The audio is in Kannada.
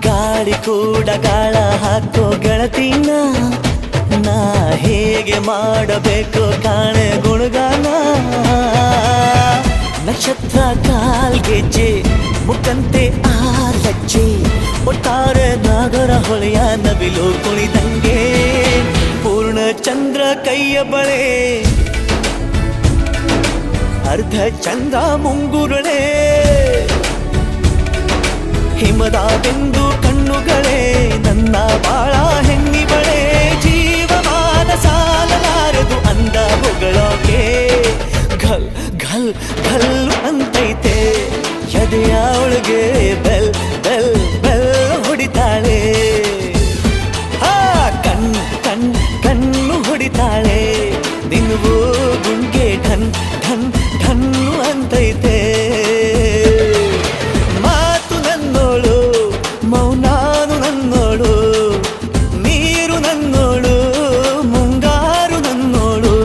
ಗಾಳಿ ಕೂಡ ಗಾಳ ಹಾಕೋ ಗೆಳತಿನ ನಾ ಹೇಗೆ ಮಾಡಬೇಕು ಕಾಣೆ ಗುಣಗಾನ ನಕ್ಷತ್ರ ಕಾಲ್ಗೆಜ್ಜೆ ಮುಖಂತೆ ಆಲಜ್ಜೆ ಒಟ್ಟಾರೆ ನಾಗರ ಹೊಳೆಯ ನವಿಲು ಕುಣಿದಂಗೆ ಪೂರ್ಣ ಚಂದ್ರ ಕೈಯ ಬಳೆ ಅರ್ಧ ಚಂದ್ರ ಮುಂಗುರುಳೆ ಹಿಮದ ಬಿಂದು ಕಣ್ಣುಗಳೇ ನನ್ನ ಬಾಳ ಹೆಣ್ಣಿಬಳೆ ಜೀವಮಾನ ಸಾಲಲಾರದು ಅಂದ ಹೊಗಳೋಕೆ ಘಲ್ ಘಲ್ ಘಲ್ ಅಂತೈತೆ ಎದೆಯ ಒಳಗೆ